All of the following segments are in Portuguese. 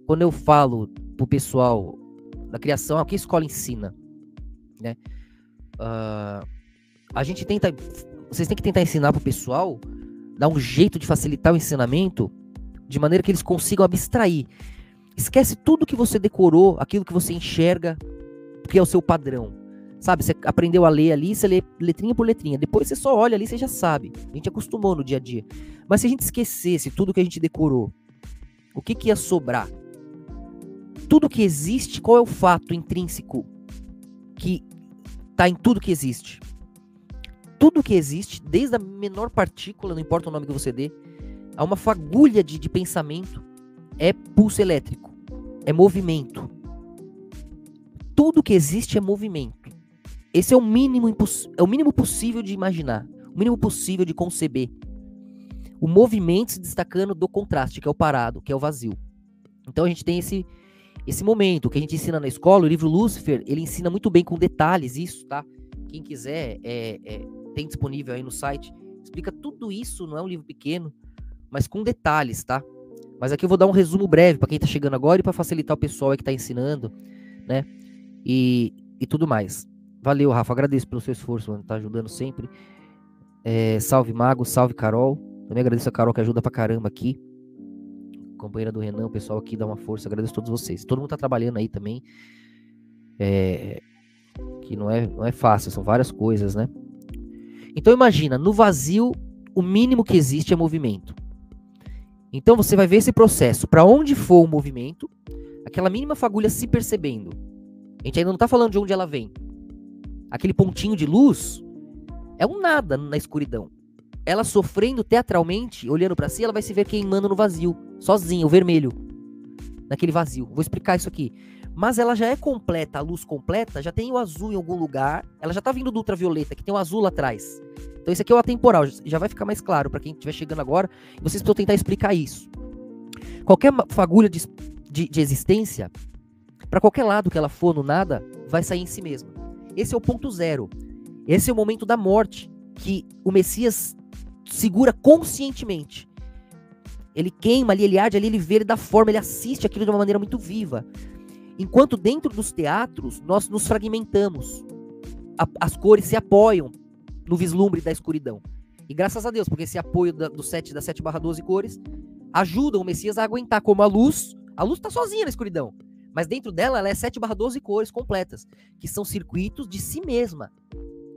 quando eu falo pro pessoal da criação, o que a escola ensina, né? Vocês têm que tentar ensinar pro pessoal, dar um jeito de facilitar o ensinamento, de maneira que eles consigam abstrair. Esquece tudo que você decorou, aquilo que você enxerga, que é o seu padrão. Sabe, você aprendeu a ler ali, você lê letrinha por letrinha. Depois você só olha ali, você já sabe. A gente acostumou no dia a dia. Mas se a gente esquecesse tudo que a gente decorou, o que ia sobrar? Tudo que existe, qual é o fato intrínseco que está em tudo que existe? Tudo que existe, desde a menor partícula, não importa o nome que você dê, a uma fagulha de pensamento, é pulso elétrico, é movimento. Tudo que existe é movimento. Esse é o mínimo possível de imaginar, o mínimo possível de conceber. O movimento se destacando do contraste, que é o parado, que é o vazio. Então a gente tem esse momento que a gente ensina na escola. O livro Lúcifer, ele ensina muito bem com detalhes isso, tá? Quem quiser, tem disponível aí no site. Explica tudo isso, não é um livro pequeno, mas com detalhes, tá? Mas aqui eu vou dar um resumo breve para quem tá chegando agora e para facilitar o pessoal aí que tá ensinando, né? E tudo mais. Valeu, Rafa, agradeço pelo seu esforço, mano, tá ajudando sempre. Salve, Mago, salve, Carol. Também agradeço a Carol que ajuda pra caramba aqui. Companheira do Renan, o pessoal aqui dá uma força, agradeço a todos vocês. Todo mundo tá trabalhando aí também. Que não é fácil, são várias coisas, né? Então imagina, no vazio, o mínimo que existe é movimento. Então você vai ver esse processo, para onde for o movimento, aquela mínima fagulha se percebendo. A gente ainda não tá falando de onde ela vem. Aquele pontinho de luz é um nada na escuridão. Ela sofrendo teatralmente, olhando para si, ela vai se ver queimando no vazio, sozinha, o vermelho, naquele vazio. Vou explicar isso aqui. Mas ela já é completa, a luz completa, já tem o azul em algum lugar, ela já tá vindo do ultravioleta, que tem o azul lá atrás. Então esse aqui é o atemporal, já vai ficar mais claro para quem estiver chegando agora, e vocês precisam tentar explicar isso. Qualquer fagulha de existência, para qualquer lado que ela for no nada, vai sair em si mesma. Esse é o ponto zero. Esse é o momento da morte que o Messias segura conscientemente. Ele queima ali, ele arde ali, ele vê, ele dá forma, ele assiste aquilo de uma maneira muito viva. Enquanto dentro dos teatros, nós nos fragmentamos. As cores se apoiam no vislumbre da escuridão. E graças a Deus, porque esse apoio das 7/12 cores ajuda o Messias a aguentar, como a luz tá sozinha na escuridão. Mas dentro dela, ela é 7/12 cores completas, que são circuitos de si mesma,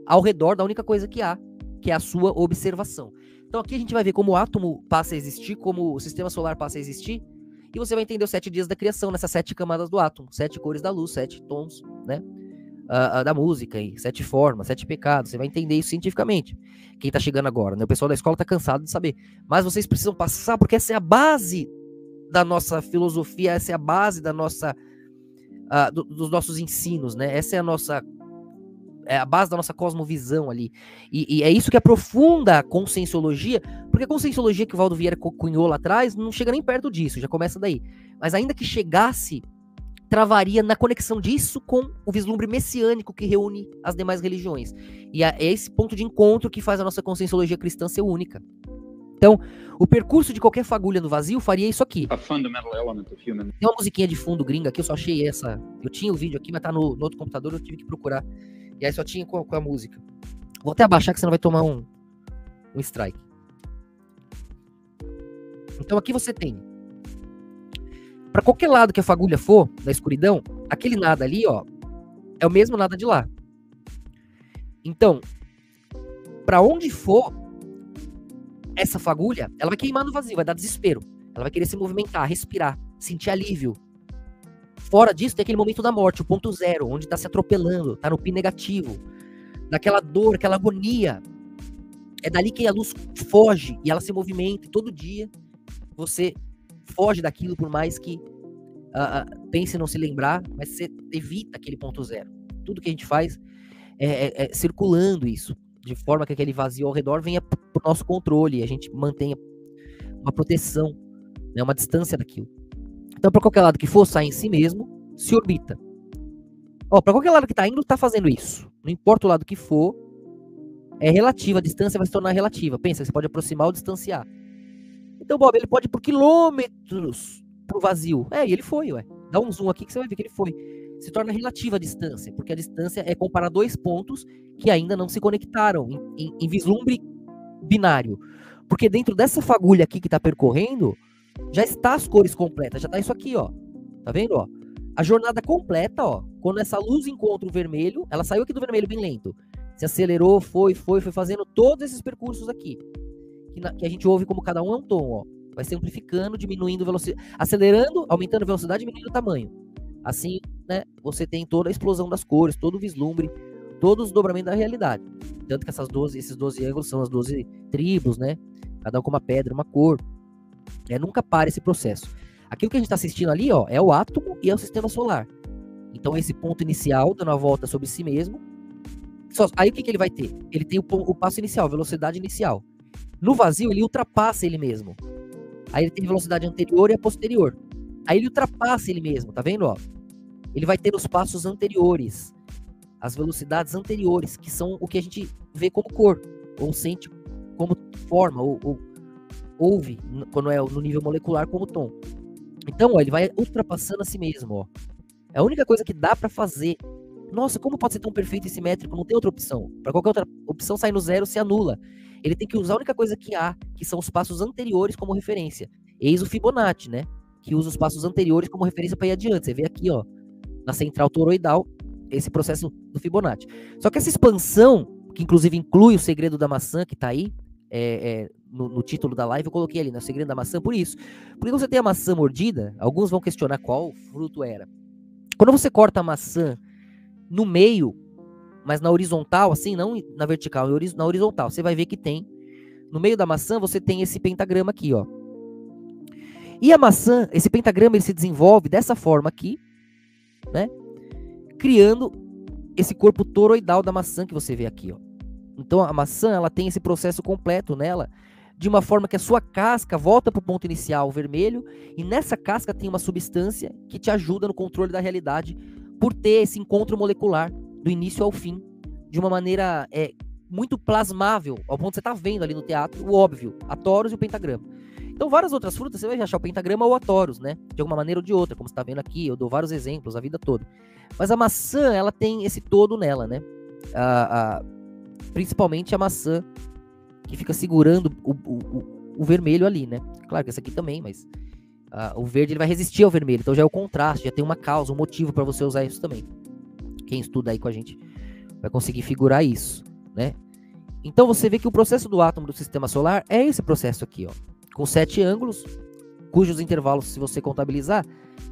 ao redor da única coisa que há, que é a sua observação. Então aqui a gente vai ver como o átomo passa a existir, como o sistema solar passa a existir, e você vai entender os 7 dias da criação, nessas 7 camadas do átomo, 7 cores da luz, 7 tons, né, da música, e 7 formas, 7 pecados. Você vai entender isso cientificamente. Quem tá chegando agora, né? O pessoal da escola tá cansado de saber, mas vocês precisam passar, porque essa é a base da nossa filosofia, essa é a base da nossa dos nossos ensinos, né? Essa é a base da nossa cosmovisão ali. E é isso que aprofunda a conscienciologia, porque a conscienciologia que o Valdo Vieira cunhou lá atrás não chega nem perto disso, já começa daí. Mas ainda que chegasse, travaria na conexão disso com o vislumbre messiânico que reúne as demais religiões. E é esse ponto de encontro que faz a nossa conscienciologia cristã ser única. Então, o percurso de qualquer fagulha no vazio faria isso aqui. Tem uma musiquinha de fundo gringa aqui, eu só achei essa. Eu tinha o vídeo aqui, mas tá no outro computador, eu tive que procurar. E aí só tinha com a música. Vou até abaixar que você não vai tomar um strike. Então aqui você tem. Para qualquer lado que a fagulha for, da escuridão, aquele nada ali, ó, é o mesmo nada de lá. Então, para onde for essa fagulha, ela vai queimar no vazio, vai dar desespero. Ela vai querer se movimentar, respirar, sentir alívio. Fora disso, tem aquele momento da morte, o ponto zero, onde tá se atropelando, tá no pi negativo, daquela dor, aquela agonia. É dali que a luz foge e ela se movimenta, e todo dia você foge daquilo, por mais que pense em não se lembrar, mas você evita aquele ponto zero. Tudo que a gente faz é circulando isso, de forma que aquele vazio ao redor venha pro nosso controle, e a gente mantenha uma proteção, né, uma distância daquilo. Então, para qualquer lado que for, sai em si mesmo, se orbita. Para qualquer lado que tá indo, tá fazendo isso. Não importa o lado que for, é relativa, a distância vai se tornar relativa. Pensa que você pode aproximar ou distanciar. Então, Bob, ele pode ir por quilômetros pro vazio. E ele foi, ué. Dá um zoom aqui que você vai ver que ele foi. Se torna relativa a distância, porque a distância é comparar dois pontos que ainda não se conectaram em vislumbre binário. Porque dentro dessa fagulha aqui que tá percorrendo, já está as cores completas, já tá isso aqui, ó. Tá vendo, ó? A jornada completa, ó. Quando essa luz encontra o vermelho, ela saiu aqui do vermelho bem lento. Se acelerou, foi fazendo todos esses percursos aqui. Que a gente ouve como cada um é um tom, ó. Vai se amplificando, diminuindo velocidade, acelerando, aumentando a velocidade, diminuindo o tamanho. Assim, né, você tem toda a explosão das cores, todo o vislumbre, todo o desdobramento da realidade. Tanto que esses 12 ângulos são as 12 tribos, né? Cada um com uma pedra, uma cor. Nunca para esse processo. Aquilo que a gente está assistindo ali, ó, é o átomo e é o sistema solar. Então, esse ponto inicial, dando a volta sobre si mesmo. Aí, o que ele vai ter? Ele tem o passo inicial, a velocidade inicial. No vazio, ele ultrapassa ele mesmo. Aí, ele tem a velocidade anterior e a posterior. Aí, ele ultrapassa ele mesmo, tá vendo, ó? Ele vai ter os passos anteriores. As velocidades anteriores, que são o que a gente vê como cor, ou sente como forma, ou ouve, quando é no nível molecular, como tom. Então, ó, ele vai ultrapassando a si mesmo, ó. É a única coisa que dá pra fazer. Nossa, como pode ser tão perfeito e simétrico? Não tem outra opção. Pra qualquer outra opção, sai no zero, se anula. Ele tem que usar a única coisa que há, que são os passos anteriores como referência. Eis o Fibonacci, né? Que usa os passos anteriores como referência para ir adiante. Você vê aqui, ó, na central toroidal, esse processo do Fibonacci. Só que essa expansão, que inclusive inclui o segredo da maçã, que tá aí, no título da live, eu coloquei ali, né? O segredo da maçã, por isso. Porque quando você tem a maçã mordida, alguns vão questionar qual fruto era. Quando você corta a maçã no meio, mas na horizontal, assim, não na vertical, na horizontal, você vai ver que tem, no meio da maçã, você tem esse pentagrama aqui, ó. E a maçã, esse pentagrama, ele se desenvolve dessa forma aqui, né? Criando esse corpo toroidal da maçã que você vê aqui, ó. Então, a maçã, ela tem esse processo completo nela, de uma forma que a sua casca volta para o ponto inicial vermelho, e nessa casca tem uma substância que te ajuda no controle da realidade, por ter esse encontro molecular do início ao fim, de uma maneira muito plasmável, ao ponto que você está vendo ali no teatro, o óbvio, a Taurus e o pentagrama. Então, várias outras frutas, você vai achar o pentagrama ou a Taurus, né? De alguma maneira ou de outra, como você está vendo aqui, eu dou vários exemplos a vida toda. Mas a maçã, ela tem esse todo nela, né? Principalmente a maçã que fica segurando o vermelho ali, né? Claro que essa aqui também, mas o verde ele vai resistir ao vermelho, então já é o contraste, já tem uma causa, um motivo para você usar isso também. Quem estuda aí com a gente vai conseguir figurar isso, né? Então você vê que o processo do átomo do sistema solar é esse processo aqui, ó, com 7 ângulos, cujos intervalos, se você contabilizar,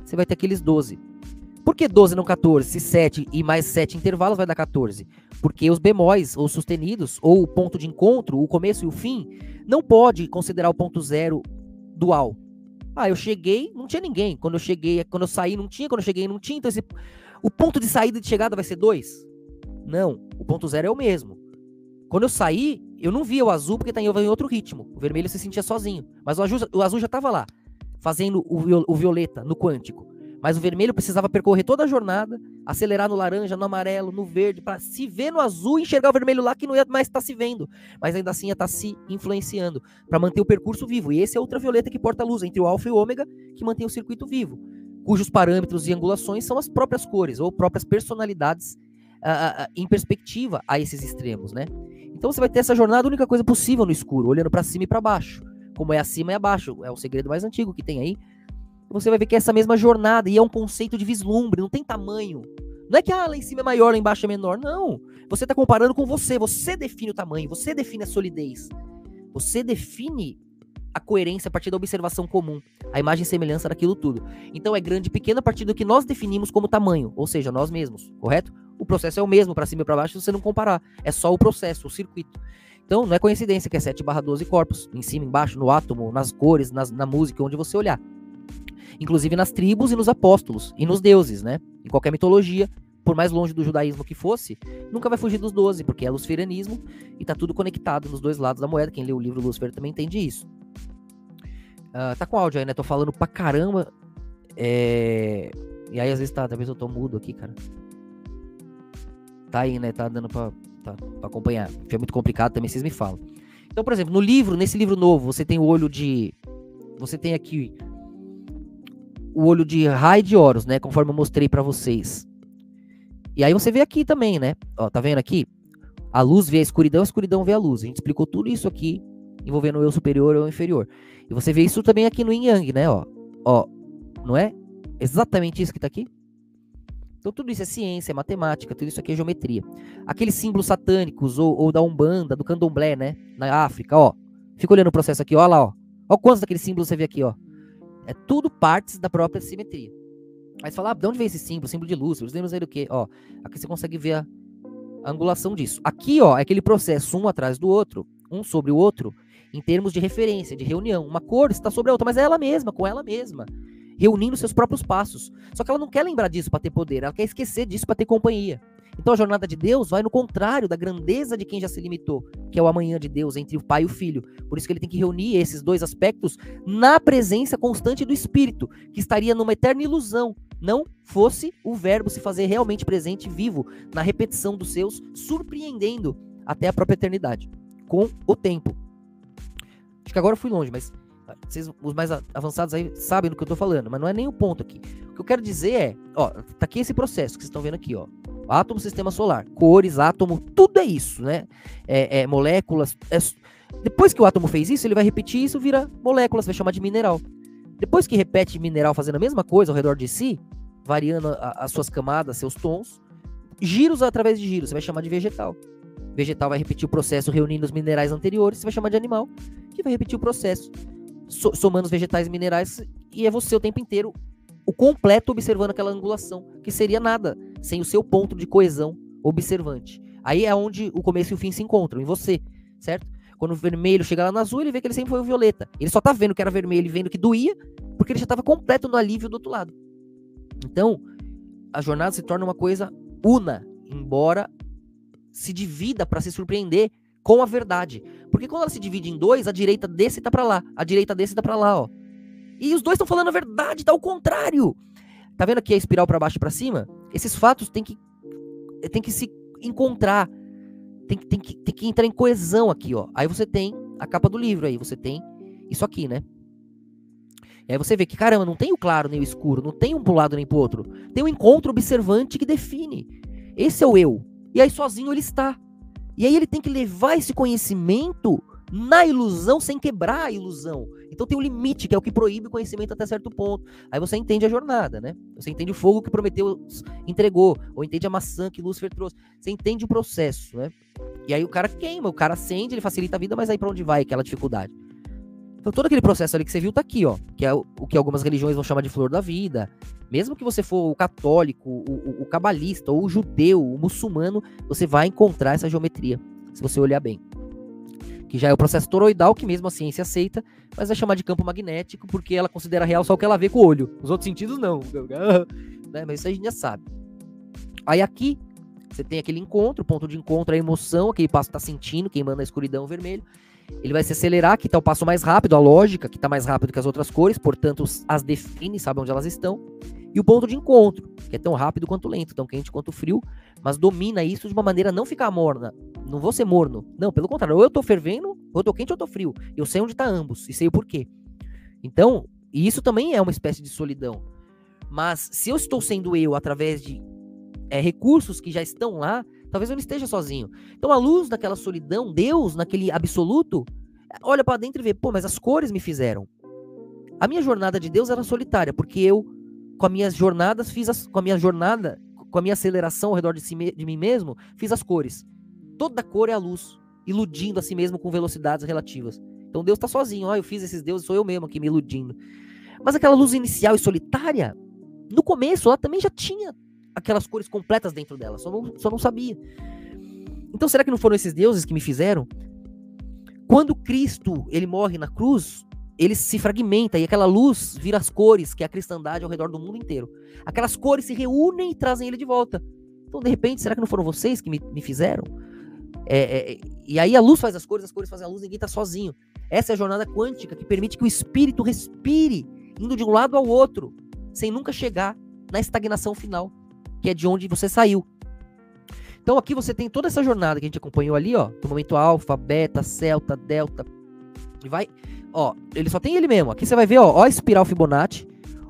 você vai ter aqueles 12. Por que 12 não 14? Se 7 e mais 7 intervalos vai dar 14. Porque os bemóis, ou sustenidos, ou o ponto de encontro, o começo e o fim, não pode considerar o ponto zero dual. Eu cheguei, não tinha ninguém. Quando eu saí, não tinha. Quando eu cheguei, não tinha. Então, o ponto de saída e de chegada vai ser 2? Não, o ponto zero é o mesmo. Quando eu saí, eu não via o azul porque estava em outro ritmo. O vermelho se sentia sozinho. Mas o azul já estava lá, fazendo o violeta no quântico. Mas o vermelho precisava percorrer toda a jornada, acelerar no laranja, no amarelo, no verde, para se ver no azul e enxergar o vermelho lá que não ia mais estar se vendo. Mas ainda assim ia estar se influenciando, para manter o percurso vivo. E esse é a ultravioleta que porta a luz entre o alfa e o ômega, que mantém o circuito vivo, cujos parâmetros e angulações são as próprias cores, ou próprias personalidades em perspectiva a esses extremos, né? Então você vai ter essa jornada, a única coisa possível no escuro, olhando para cima e para baixo. Como é acima e abaixo, é o segredo mais antigo que tem aí. Você vai ver que é essa mesma jornada, e é um conceito de vislumbre, não tem tamanho. Não é que lá em cima é maior, lá embaixo é menor, não. Você está comparando com você define o tamanho, você define a solidez. Você define a coerência a partir da observação comum, a imagem e semelhança daquilo tudo. Então é grande e pequeno a partir do que nós definimos como tamanho, ou seja, nós mesmos, correto? O processo é o mesmo, para cima e para baixo, se você não comparar. É só o processo, o circuito. Então não é coincidência que é 7/12 corpos, em cima, embaixo, no átomo, nas cores, na música, onde você olhar. Inclusive nas tribos e nos apóstolos, e nos deuses, né? Em qualquer mitologia, por mais longe do judaísmo que fosse, nunca vai fugir dos 12, porque é luciferianismo e tá tudo conectado nos dois lados da moeda. Quem lê o livro Lúcifer também entende isso. Tá com áudio aí, né? Tô falando pra caramba. E aí às vezes talvez eu tô mudo aqui, cara. Tá aí, né? Tá dando pra acompanhar. É muito complicado também, vocês me falam. Então, por exemplo, nesse livro novo, você tem o olho de... Você tem aqui o olho de Ra e de Horus, né? Conforme eu mostrei para vocês. E aí você vê aqui também, né? Ó, tá vendo aqui? A luz vê a escuridão vê a luz. A gente explicou tudo isso aqui, envolvendo o eu superior e o eu inferior. E você vê isso também aqui no Yin Yang, né? Ó, não é? Exatamente isso que tá aqui. Então tudo isso é ciência, é matemática, tudo isso aqui é geometria. Aqueles símbolos satânicos, ou da Umbanda, do Candomblé, né? Na África, ó. Fica olhando o processo aqui, ó lá, ó. Ó quantos daqueles símbolos você vê aqui, ó. É tudo partes da própria simetria. Aí você fala, de onde vem esse símbolo? Símbolo de luz, não sei do que. Ó, aqui você consegue ver a angulação disso. Aqui, ó, é aquele processo um atrás do outro, um sobre o outro, em termos de referência, de reunião. Uma cor está sobre a outra, mas é ela mesma, com ela mesma, reunindo seus próprios passos. Só que ela não quer lembrar disso para ter poder, ela quer esquecer disso para ter companhia. Então a jornada de Deus vai no contrário da grandeza de quem já se limitou, que é o amanhã de Deus, entre o Pai e o Filho. Por isso que ele tem que reunir esses dois aspectos na presença constante do Espírito, que estaria numa eterna ilusão, não fosse o verbo se fazer realmente presente e vivo na repetição dos seus, surpreendendo até a própria eternidade, com o tempo. Acho que agora eu fui longe, mas vocês, os mais avançados aí, sabem do que eu tô falando, mas não é nem o ponto aqui. O que eu quero dizer é, ó, tá aqui esse processo que vocês estão vendo aqui, ó. Átomo, sistema solar, cores, átomo, tudo é isso, né? Moléculas. Depois que o átomo fez isso, ele vai repetir isso, vira moléculas, vai chamar de mineral. Depois que repete mineral fazendo a mesma coisa ao redor de si, variando as suas camadas, seus tons, giros através de giros, você vai chamar de vegetal. Vegetal vai repetir o processo reunindo os minerais anteriores, você vai chamar de animal, que vai repetir o processo somando os vegetais e minerais, e é você o tempo inteiro, o completo observando aquela angulação, que seria nada, sem o seu ponto de coesão observante. Aí é onde o começo e o fim se encontram, em você, certo? Quando o vermelho chega lá no azul, ele vê que ele sempre foi o violeta. Ele só tá vendo que era vermelho e vendo que doía, porque ele já estava completo no alívio do outro lado. Então, a jornada se torna uma coisa una, embora se divida para se surpreender com a verdade. Porque quando ela se divide em dois, a direita desse tá para lá, a direita desse tá para lá, ó. E os dois estão falando a verdade, tá ao contrário. Tá vendo aqui a espiral para baixo e para cima? Esses fatos têm que se encontrar. Tem que entrar em coesão aqui, ó. Aí você tem a capa do livro aí, você tem isso aqui, né? E aí você vê que, caramba, não tem o claro nem o escuro, não tem um pro lado nem pro outro. Tem um encontro observante que define. Esse é o eu. E aí sozinho ele está. E aí ele tem que levar esse conhecimento na ilusão sem quebrar a ilusão. Então tem um limite, que é o que proíbe o conhecimento até certo ponto. Aí você entende a jornada, né? Você entende o fogo que Prometeu entregou, ou entende a maçã que Lúcifer trouxe. Você entende o processo, né? E aí o cara queima, o cara acende, ele facilita a vida, mas aí pra onde vai aquela dificuldade? Então todo aquele processo ali que você viu tá aqui, ó. Que é o que algumas religiões vão chamar de flor da vida. Mesmo que você for o católico, o cabalista, ou o judeu, o muçulmano, você vai encontrar essa geometria, se você olhar bem. Que já é o processo toroidal, que mesmo a ciência aceita, mas vai chamar de campo magnético, porque ela considera real só o que ela vê com o olho. Os outros sentidos não. Né? Mas isso a gente já sabe. Aí aqui, você tem aquele encontro, o ponto de encontro, a emoção, aquele passo que tá sentindo, queimando a escuridão vermelho. Ele vai se acelerar, aqui tá o passo mais rápido, a lógica, que tá mais rápido que as outras cores, portanto as define, sabe onde elas estão. E o ponto de encontro, que é tão rápido quanto lento, tão quente quanto frio, mas domina isso de uma maneira a não ficar morna. Não vou ser morno. Não, pelo contrário, ou eu tô fervendo, ou eu tô quente ou eu tô frio. Eu sei onde tá ambos, e sei o porquê. Então, e isso também é uma espécie de solidão. Mas se eu estou sendo eu através de recursos que já estão lá, talvez eu não esteja sozinho. Então a luz daquela solidão, Deus, naquele absoluto, olha para dentro e vê, pô, mas as cores me fizeram. A minha jornada de Deus era solitária, porque eu, com as minhas jornadas, com a minha aceleração ao redor de mim mesmo, fiz as cores. Toda cor é a luz, iludindo a si mesmo com velocidades relativas. Então Deus está sozinho, eu fiz esses deuses, sou eu mesmo aqui me iludindo. Mas aquela luz inicial e solitária, no começo ela também já tinha aquelas cores completas dentro dela, só não sabia. Então será que não foram esses deuses que me fizeram? Quando Cristo ele morre na cruz, ele se fragmenta e aquela luz vira as cores, que é a cristandade ao redor do mundo inteiro. Aquelas cores se reúnem e trazem ele de volta. Então de repente, será que não foram vocês que me fizeram? E aí a luz faz as cores fazem a luz, ninguém está sozinho. Essa é a jornada quântica que permite que o espírito respire, indo de um lado ao outro, sem nunca chegar na estagnação final, que é de onde você saiu. Então aqui você tem toda essa jornada que a gente acompanhou ali, ó, do momento alfa, beta, celta, delta, e vai, ó, ele só tem ele mesmo. Aqui você vai ver, ó a espiral Fibonacci,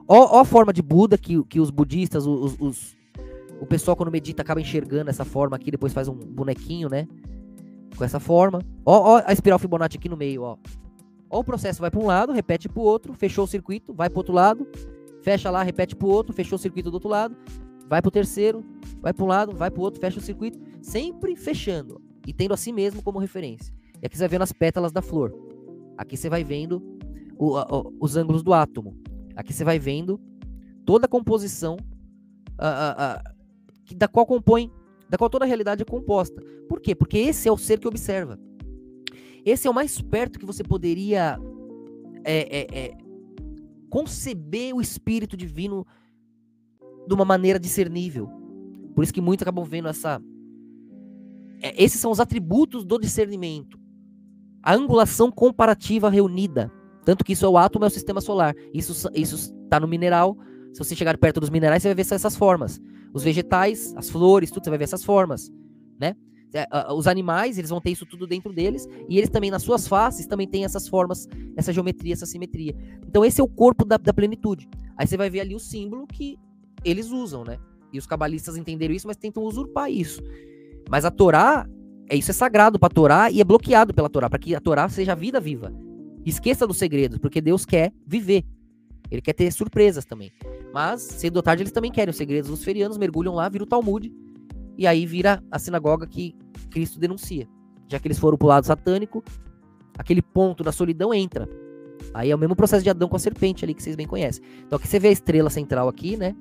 Ó a forma de Buda que os budistas, o pessoal quando medita acaba enxergando essa forma aqui, depois faz um bonequinho, né? Com essa forma. Ó a espiral Fibonacci aqui no meio, ó. Ó o processo, vai para um lado, repete para o outro, fechou o circuito, vai para o outro lado, fecha lá, repete para o outro, fechou o circuito do outro lado, vai para o terceiro, vai para um lado, vai para o outro, fecha o circuito, sempre fechando e tendo a si mesmo como referência. E aqui você vai vendo as pétalas da flor. Aqui você vai vendo os ângulos do átomo. Aqui você vai vendo toda a composição da qual toda a realidade é composta. Por quê? Porque esse é o ser que observa. Esse é o mais perto que você poderia conceber o espírito divino de uma maneira discernível. Por isso que muitos acabam vendo esses são os atributos do discernimento. A angulação comparativa reunida. Tanto que isso é o átomo, é o sistema solar. Isso está no mineral. Se você chegar perto dos minerais, você vai ver essas formas. Os vegetais, as flores, tudo, você vai ver essas formas, né? Os animais, eles vão ter isso tudo dentro deles, e eles também, nas suas faces, também têm essas formas, essa geometria, essa simetria. Então esse é o corpo da plenitude. Aí você vai ver ali o símbolo que eles usam, né? E os cabalistas entenderam isso, mas tentam usurpar isso. Mas a Torá, isso é sagrado para a Torá e é bloqueado pela Torá, para que a Torá seja a vida viva. Esqueça dos segredos, porque Deus quer viver. Ele quer ter surpresas também. Mas, cedo ou tarde, eles também querem os segredos. Os ferianos mergulham lá, vira o Talmud, e aí vira a sinagoga que Cristo denuncia. Já que eles foram pro lado satânico, aquele ponto da solidão entra. Aí é o mesmo processo de Adão com a serpente ali, que vocês bem conhecem. Então aqui você vê a estrela central aqui, né?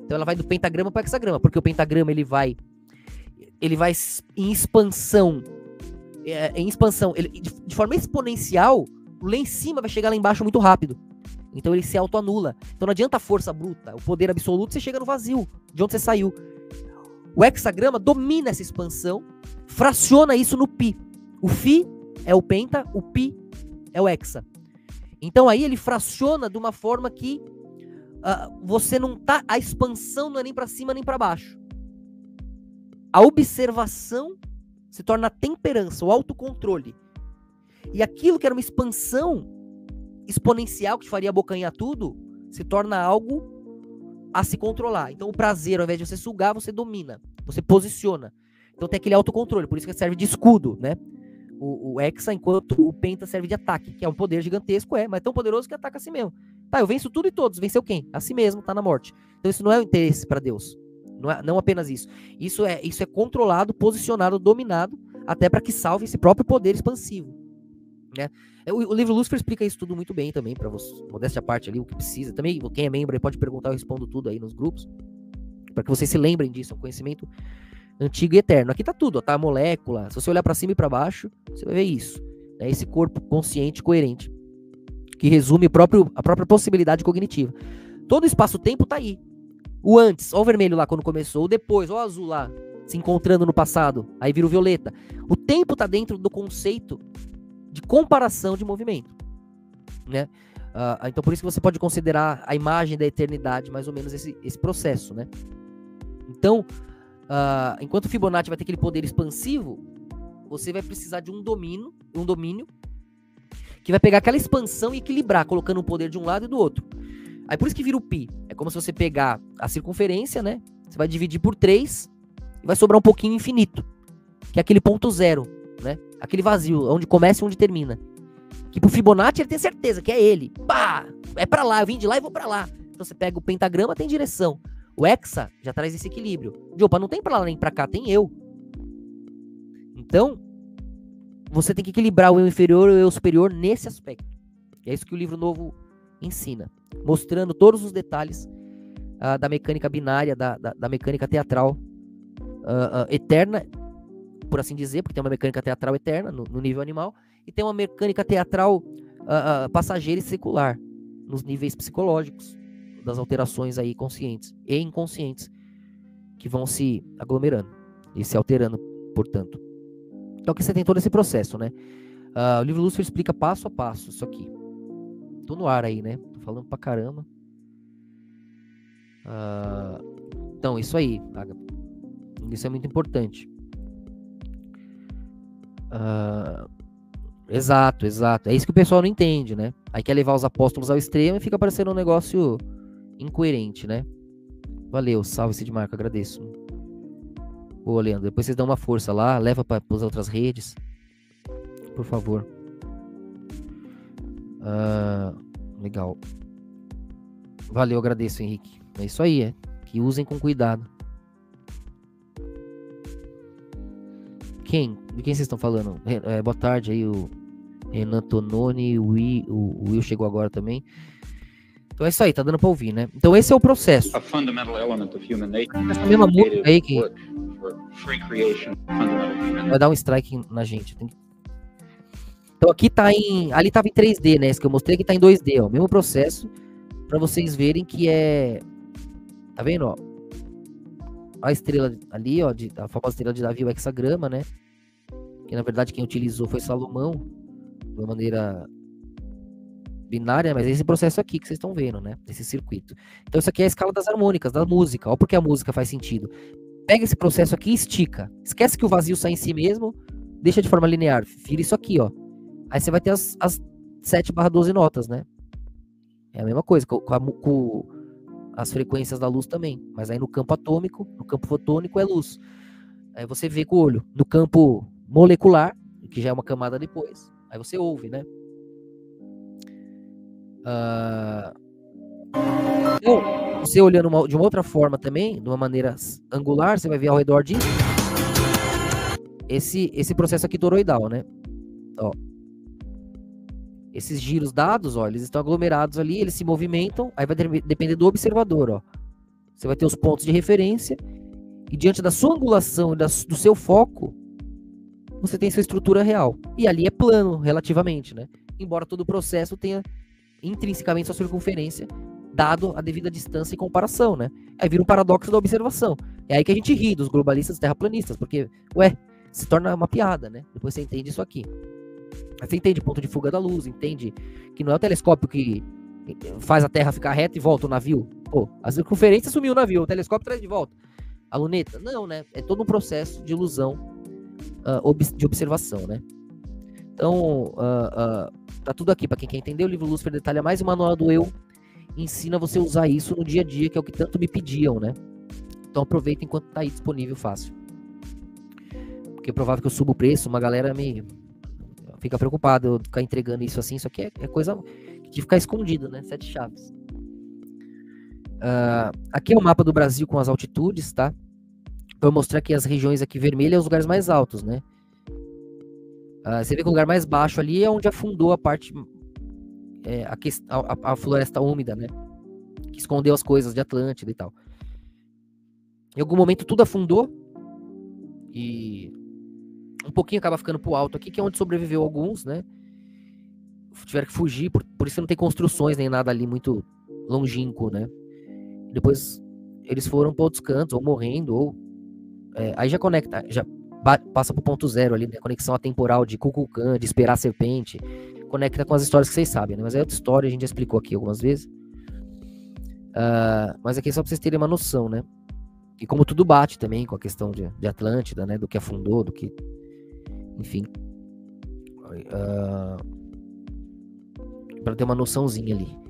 Então ela vai do pentagrama para o hexagrama, porque o pentagrama ele vai em expansão, de forma exponencial, lá em cima vai chegar lá embaixo muito rápido. Então ele se autoanula. Então não adianta a força bruta, o poder absoluto, você chega no vazio, de onde você saiu. O hexagrama domina essa expansão, fraciona isso no pi. O fi é o penta, o pi é o hexa. Então aí ele fraciona de uma forma que você não tá, a expansão não é nem para cima nem para baixo. A observação se torna a temperança, o autocontrole. E aquilo que era uma expansão exponencial, que te faria abocanhar tudo, se torna algo a se controlar. Então o prazer, ao invés de você sugar, você domina, você posiciona. Então tem aquele autocontrole, por isso que serve de escudo, né? O hexa, enquanto o penta serve de ataque, que é um poder gigantesco, mas tão poderoso que ataca a si mesmo. Tá, eu venço tudo e todos, venceu quem? A si mesmo, tá na morte. Então isso não é o interesse para Deus. Não apenas isso. Isso é controlado, posicionado, dominado, até para que salve esse próprio poder expansivo, né? O livro Lúcifer explica isso tudo muito bem também, para você, modéstia à parte ali, o que precisa. Também, quem é membro aí pode perguntar, eu respondo tudo aí nos grupos, para que vocês se lembrem disso, é um conhecimento antigo e eterno. Aqui tá tudo, ó, tá a molécula, se você olhar para cima e para baixo, você vai ver isso, né? Esse corpo consciente, coerente, que resume a própria possibilidade cognitiva. Todo o espaço-tempo tá aí. O antes, ó o vermelho lá quando começou, o depois, ó o azul lá, se encontrando no passado, aí vira o violeta. O tempo tá dentro do conceito de comparação de movimento, né? Então por isso que você pode considerar a imagem da eternidade, mais ou menos esse processo, né? Então, enquanto o Fibonacci vai ter aquele poder expansivo, você vai precisar de um domínio que vai pegar aquela expansão e equilibrar, colocando o poder de um lado e do outro. Aí por isso que vira o pi. É como se você pegar a circunferência, né? Você vai dividir por 3 e vai sobrar um pouquinho infinito, que é aquele ponto zero, né? Aquele vazio, onde começa e onde termina. Que pro Fibonacci ele tem certeza que é ele. Pá! É pra lá, eu vim de lá e vou pra lá. Então você pega o pentagrama, tem direção. O hexa já traz esse equilíbrio. Opa, não tem pra lá nem pra cá, tem eu. Então, você tem que equilibrar o eu inferior e o eu superior nesse aspecto. É isso que o livro novo ensina. Mostrando todos os detalhes da mecânica binária, da mecânica teatral eterna, por assim dizer, porque tem uma mecânica teatral eterna no nível animal, e tem uma mecânica teatral passageira e secular, nos níveis psicológicos, das alterações aí conscientes e inconscientes, que vão se aglomerando e se alterando, portanto. Então aqui você tem todo esse processo, né? O livro Lúcifer explica passo a passo isso aqui. Tô no ar aí, né? Tô falando pra caramba. Então, isso aí, isso é muito importante. Exato. É isso que o pessoal não entende, né? Aí quer levar os apóstolos ao extremo e fica parecendo um negócio incoerente, né? Valeu, salve Cid Marco, agradeço. Ô, Leandro, depois vocês dão uma força lá, leva para as outras redes, por favor. Legal. Valeu, agradeço, Henrique. É isso aí, que usem com cuidado. De quem vocês estão falando? Boa tarde aí, o Renan Tononi, o Will chegou agora também. Então é isso aí, tá dando pra ouvir, né? Então esse é o processo. Essa mesma música aí que vai dar um strike na gente. Então aqui tá ali tava em 3D, né? Esse que eu mostrei aqui tá em 2D, ó. Mesmo processo, pra vocês verem que é... Tá vendo, ó? A estrela ali, ó, a famosa estrela de Davi, o hexagrama, né? Que na verdade quem utilizou foi Salomão, de uma maneira binária, mas é esse processo aqui que vocês estão vendo, né? Esse circuito. Então isso aqui é a escala das harmônicas, da música. Olha porque a música faz sentido. Pega esse processo aqui e estica. Esquece que o vazio sai em si mesmo, deixa de forma linear. Vira isso aqui, ó. Aí você vai ter as 7/12 notas, né? É a mesma coisa, com as frequências da luz também. Mas aí no campo atômico, no campo fotônico é luz. Aí você vê com o olho. No campo molecular, que já é uma camada depois, aí você ouve, né? Então, você olhando de uma outra forma também, de uma maneira angular, você vai ver ao redor disso esse processo aqui toroidal, né? Ó. Esses giros dados, ó, eles estão aglomerados ali, eles se movimentam, aí vai depender do observador, ó. Você vai ter os pontos de referência e diante da sua angulação e do seu foco, você tem sua estrutura real. E ali é plano, relativamente, né? Embora todo o processo tenha intrinsecamente sua circunferência, dado a devida distância e comparação, né? Aí vira um paradoxo da observação. É aí que a gente ri dos globalistas terraplanistas, porque, se torna uma piada, né? Depois você entende isso aqui. Você entende ponto de fuga da luz, entende que não é o telescópio que faz a Terra ficar reta e volta o navio. Pô, a circunferência sumiu o navio, o telescópio traz de volta. A luneta? Não, né? É todo um processo de ilusão de observação, né? Então, tá tudo aqui. Para quem quer entender, o livro Lúcifer detalha mais, e o Manual do Eu ensina você a usar isso no dia a dia, que é o que tanto me pediam, né? Então aproveita enquanto tá aí disponível fácil. Porque é provável que eu suba o preço, uma galera fica preocupada eu ficar entregando isso assim. Isso aqui é coisa de ficar escondido, né? 7 chaves. Aqui é o mapa do Brasil com as altitudes, tá? Vou mostrar aqui as regiões aqui vermelhas, os lugares mais altos, né? Você vê que o lugar mais baixo ali é onde afundou a parte, a floresta úmida, né? Que escondeu as coisas de Atlântida e tal. Em algum momento tudo afundou e um pouquinho acaba ficando pro alto aqui, que é onde sobreviveu alguns, né? Tiveram que fugir, por isso não tem construções nem nada ali muito longínquo, né? Depois eles foram para outros cantos, ou morrendo, ou... aí já conecta, já passa pro ponto zero ali, né? Conexão atemporal de Kukulkan, de esperar a serpente, conecta com as histórias que vocês sabem, né? Mas é outra história, a gente já explicou aqui algumas vezes. Mas aqui é só pra vocês terem uma noção, né? E como tudo bate também com a questão de Atlântida, né? Do que afundou, do que... Enfim. Pra ter uma noçãozinha ali.